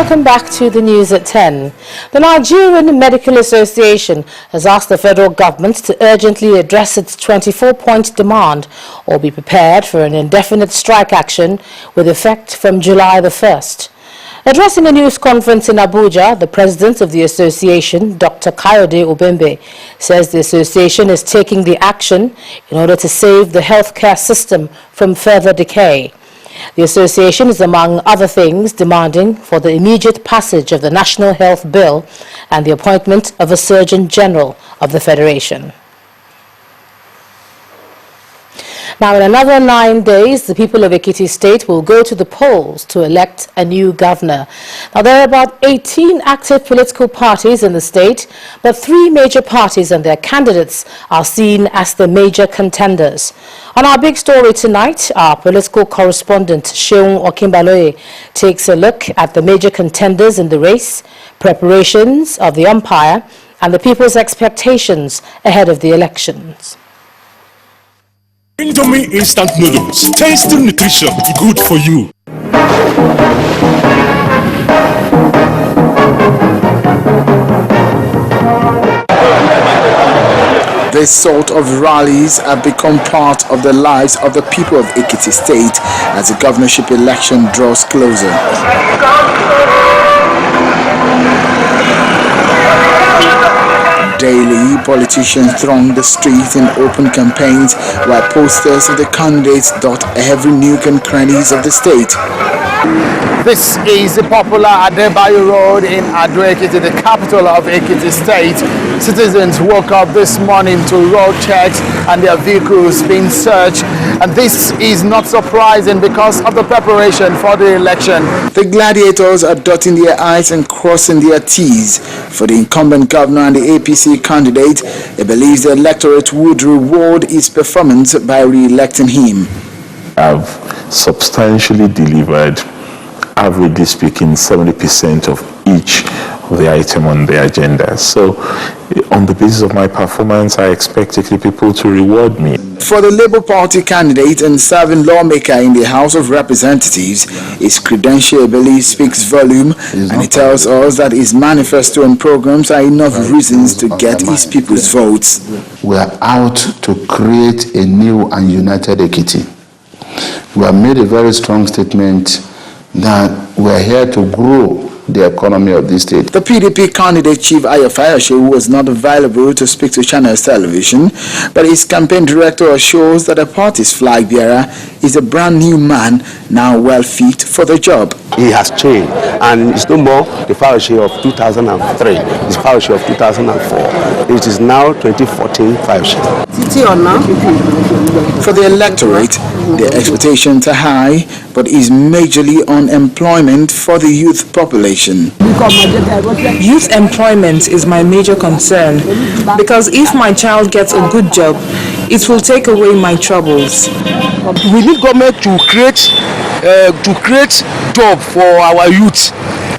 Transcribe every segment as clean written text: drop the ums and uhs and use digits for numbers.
Welcome back to the news at 10. The Nigerian Medical Association has asked the federal government to urgently address its 24-point demand or be prepared for an indefinite strike action with effect from July the 1st. Addressing a news conference in Abuja, the president of the association, Dr. Kayode Obembe, says the association is taking the action in order to save the healthcare system from further decay. The association is, among other things, demanding for the immediate passage of the National Health Bill and the appointment of a Surgeon General of the Federation. Now, in another 9 days, the people of Ekiti State will go to the polls to elect a new governor. Now, there are about 18 active political parties in the state, but 3 major parties and their candidates are seen as the major contenders. On our big story tonight, our political correspondent, Seun Okimbaloye, takes a look at the major contenders in the race, preparations of the umpire, and the people's expectations ahead of the elections. Indomie instant noodles, tasty nutrition, good for you. This sort of rallies have become part of the lives of the people of Ekiti State as the governorship election draws closer. Daily, politicians throng the streets in open campaigns while posters of the candidates dot every nook and crannies of the state. This is the popular Adebayo Road in Ado-Ekiti, the capital of Ekiti State. Citizens woke up this morning to road checks and their vehicles being searched. And this is not surprising because of the preparation for the election. The gladiators are dotting their I's and crossing their T's. For the incumbent governor and the APC candidate, he believes the electorate would reward his performance by re-electing him. I've substantially delivered, averagely speaking, 70% of each of the item on the agenda. So, on the basis of my performance, I expect people to reward me. For the Labour Party candidate and serving lawmaker in the House of Representatives, his credential, I believe, speaks volume, and he tells us that his manifesto and programs are enough reasons to get his people's votes. We are out to create a new and united Ekiti. We have made a very strong statement that we are here to grow the economy of this state. The PDP candidate Chief Ayofayoshe, who was not available to speak to Channels Television, but his campaign director assures that the party's flag bearer is a brand new man, now well fit for the job. He has changed, and it's no more the Fayoshe of 2003, it's Fayoshe of 2004. It is now 2014 Fayoshe. For the electorate, the expectations are high, but is majorly on employment for the youth population. Youth employment is my major concern because if my child gets a good job, it will take away my troubles. We need government to create job for our youth.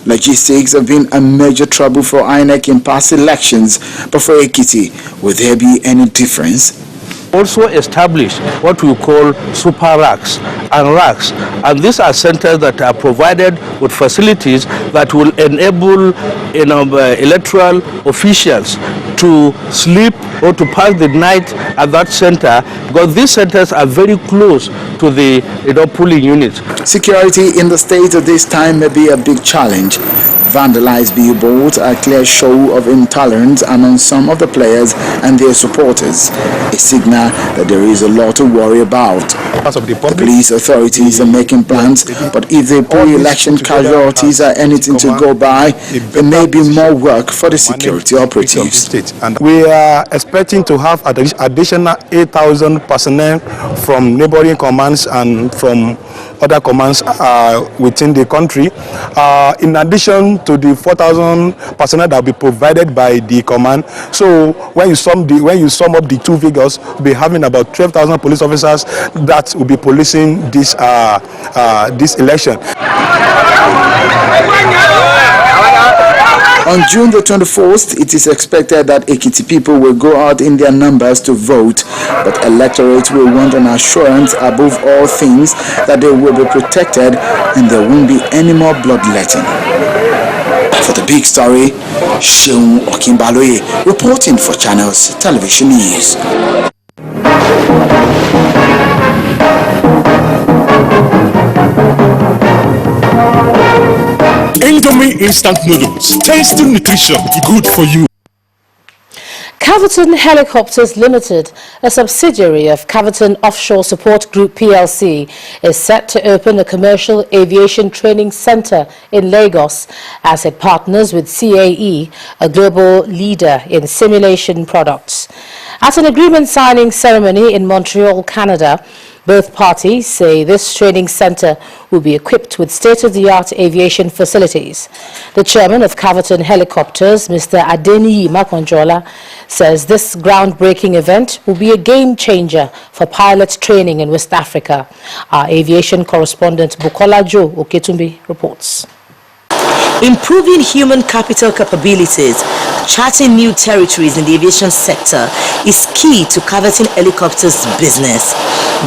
Logistics have been a major trouble for INEC in past elections, but for Ekiti, will there be any difference? Also establish what we call super racks and racks, and these are centers that are provided with facilities that will enable electoral officials to sleep or to pass the night at that center, because these centers are very close to the polling units. Security in the state at this time may be a big challenge. Vandalized billboards are a clear show of intolerance among some of the players and their supporters, a signal that there is a lot to worry about. The police authorities are making plans, but if the pre-election casualties are anything to go by, there may be more work for the security operatives. We are expecting to have additional 8,000 personnel from neighboring commands and from other commands within the country, in addition to the 4,000 personnel that will be provided by the command. So when you sum up the two figures, we'll be having about 12,000 police officers that will be policing this election. On June the 24th, it is expected that Ekiti people will go out in their numbers to vote, but electorates will want an assurance above all things that they will be protected and there won't be any more bloodletting. For the big story, Seun Okinbaloye reporting for Channels Television News. Indomie instant noodles. Tasty nutrition. Good for you. Caverton Helicopters Limited, a subsidiary of Caverton Offshore Support Group PLC, is set to open a commercial aviation training center in Lagos as it partners with CAE, a global leader in simulation products. At an agreement signing ceremony in Montreal, Canada, both parties say this training center will be equipped with state-of-the-art aviation facilities. The chairman of Caverton Helicopters, Mr. Adeniyi Makonjola, says this groundbreaking event will be a game changer for pilot training in West Africa. Our aviation correspondent Bukola Jo Oketumbi reports. Improving human capital capabilities, charting new territories in the aviation sector is key to Caverton Helicopters business.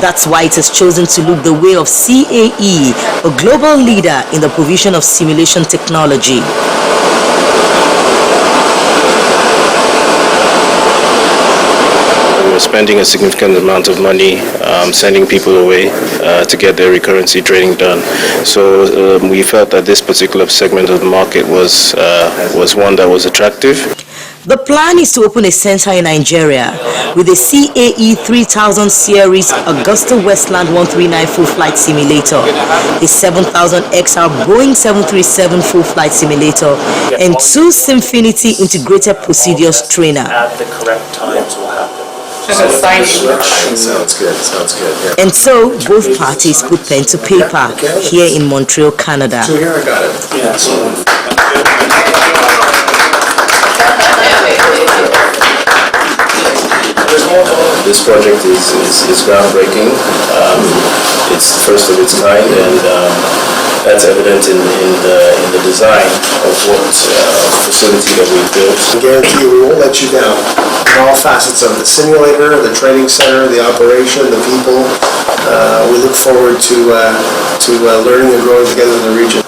That's why it has chosen to look the way of CAE, a global leader in the provision of simulation technology. We're spending a significant amount of money sending people away to get their recurrency training done. So we felt that this particular segment of the market was one that was attractive. The plan is to open a center in Nigeria with a CAE 3000 series Augusta Westland 139 full flight simulator, a 7000 XR Boeing 737 full flight simulator, and 2 Symfinity integrated procedures trainer. At the correct times will happen. Sounds good. Yeah. And so both parties put pen to paper here in Montreal, Canada. So here I got it. Yeah. This project is groundbreaking. It's the first of its kind, and that's evident in the design of what facility that we've built. I guarantee you we won't let you down in all facets of the simulator, the training center, the operation, the people. We look forward to learning and growing together in the region.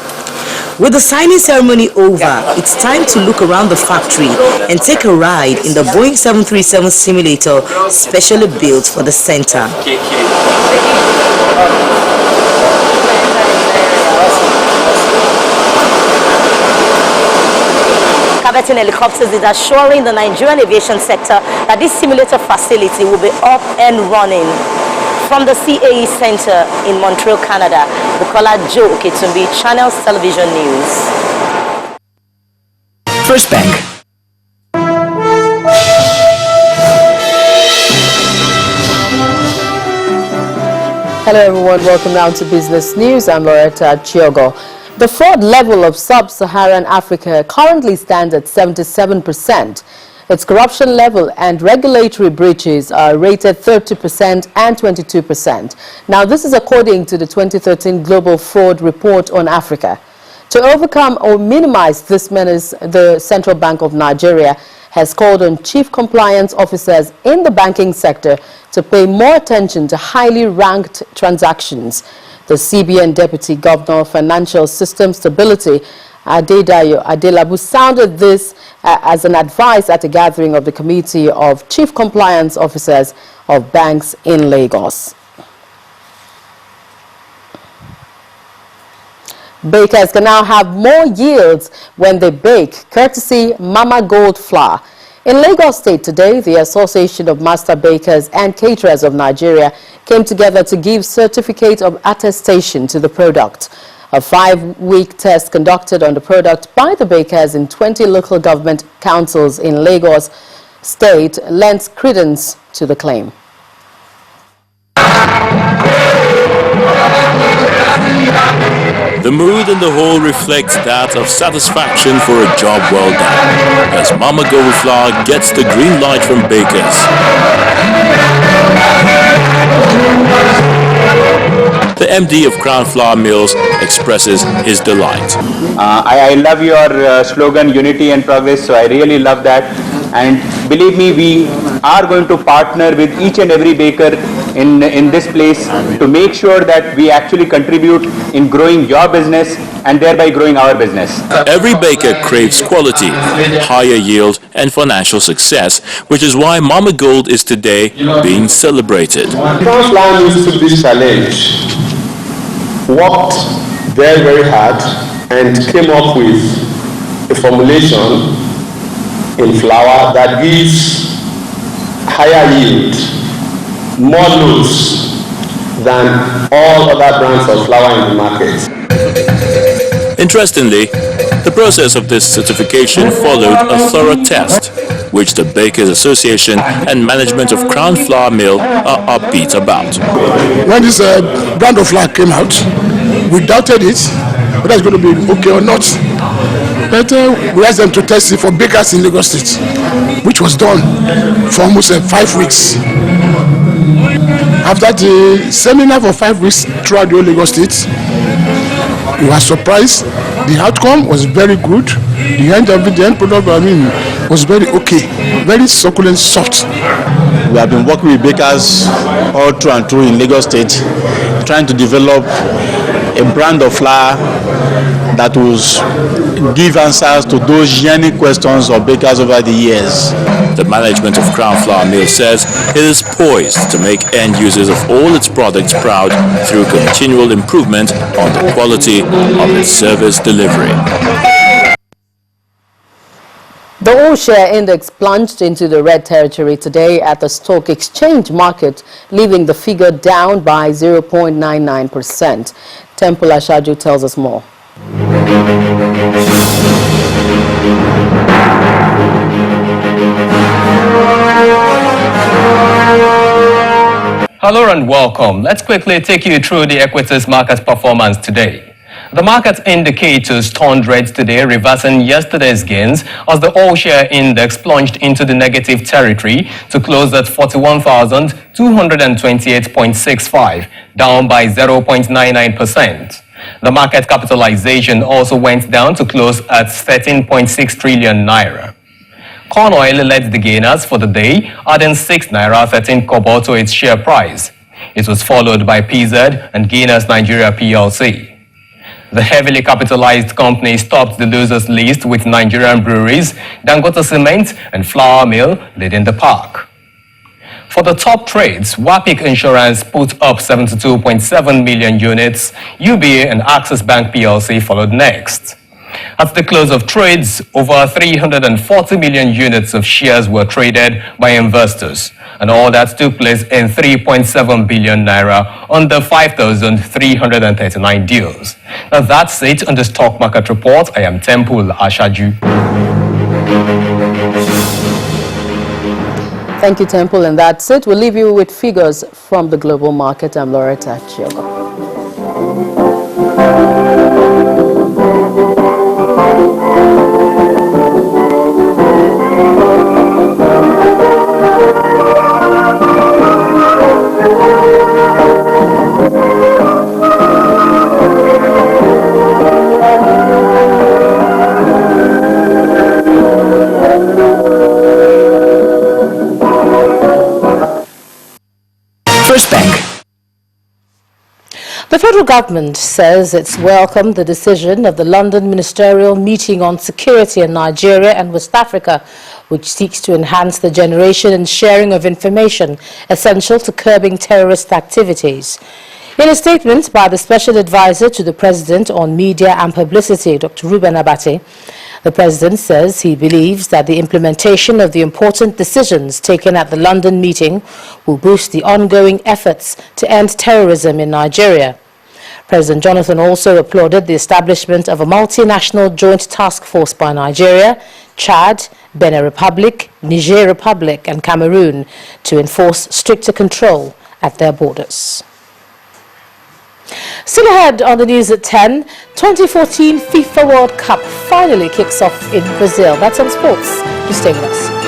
With the signing ceremony over, it's time to look around the factory and take a ride in the Boeing 737 simulator specially built for the center. Caverton Helicopters is assuring the Nigerian aviation sector that this simulator facility will be up and running. From the CAE Center in Montreal, Canada, Bukola Jo Oketumbi, Channels Television News. First Bank. Hello everyone, welcome now to Business News. I'm Loretta Chiogo. The fraud level of sub-Saharan Africa currently stands at 77%. Its corruption level and regulatory breaches are rated 30% and 22%. Now, this is according to the 2013 Global Fraud Report on Africa. To overcome or minimize this menace, the Central Bank of Nigeria has called on chief compliance officers in the banking sector to pay more attention to highly ranked transactions. The CBN Deputy Governor of Financial System Stability, Adedayo Adelabu, sounded this as an advice at a gathering of the Committee of Chief Compliance Officers of Banks in Lagos. Bakers can now have more yields when they bake, courtesy Mama Gold flour. In Lagos State today, the Association of Master Bakers and Caterers of Nigeria came together to give certificate of attestation to the product. A 5-week test conducted on the product by the bakers in 20 local government councils in Lagos State lends credence to the claim. The mood in the hall reflects that of satisfaction for a job well done, as Mama Gold Flour gets the green light from bakers. The MD of Crown Flour Mills expresses his delight. I love your slogan, unity and progress, so I really love that. And believe me, we are going to partner with each and every baker in this place to make sure that we actually contribute in growing your business and thereby growing our business. Every baker craves quality, higher yield, and financial success, which is why Mama Gold is today being celebrated. Crown Flour Mills took this challenge, worked very, very hard, and came up with a formulation in flour that gives higher yield, more loads than all other brands of flour in the market. Interestingly, the process of this certification followed a thorough test, which the Bakers Association and management of Crown Flour Mill are upbeat about. When this brand of flour came out, we doubted it, whether it's going to be okay or not. But we asked them to test it for bakers in Lagos State, which was done for almost 5 weeks. After the seminar for 5 weeks throughout the whole Lagos State, we were surprised. The outcome was very good. The end product, was very okay, very succulent, soft. We have been working with bakers all through and through in Lagos State, trying to develop a brand of flour that will give answers to those yearning questions of bakers over the years. The management of Crown Flour Mill says it is poised to make end users of all its products proud through continual improvement on the quality of its service delivery. The all-share index plunged into the red territory today at the stock exchange market, leaving the figure down by 0.99%. Temple Ashaju tells us more. Hello and welcome. Let's quickly take you through the equities market performance today. The market indicators turned red today, reversing yesterday's gains as the all-share index plunged into the negative territory to close at 41,228.65, down by 0.99%. The market capitalization also went down to close at 13.6 trillion naira. Corn oil led the gainers for the day, adding 6 naira 13 kobo to its share price. It was followed by PZ and Guinness Nigeria PLC. The heavily capitalized companies topped the losers list with Nigerian breweries, Dangote Cement and Flour Mill leading the pack. For the top trades, Wapik Insurance put up 72.7 million units, UBA and Access Bank PLC followed next. At the close of trades, over 340 million units of shares were traded by investors, and all that took place in 3.7 billion naira on the 5,339 deals. Now that's it on the stock market report. I am Temple Ashaju. Thank you, Temple, and that's it. We'll leave you with figures from the global market. I'm Loretta Chiogo. The federal government says it's welcomed the decision of the London Ministerial Meeting on Security in Nigeria and West Africa, which seeks to enhance the generation and sharing of information essential to curbing terrorist activities. In a statement by the Special Advisor to the President on Media and Publicity, Dr. Reuben Abati, the President says he believes that the implementation of the important decisions taken at the London meeting will boost the ongoing efforts to end terrorism in Nigeria. President Jonathan also applauded the establishment of a multinational joint task force by Nigeria, Chad, Benin Republic, Niger Republic and Cameroon to enforce stricter control at their borders. Still ahead on the news at 10, 2014 FIFA World Cup finally kicks off in Brazil. That's on sports. You stay with us.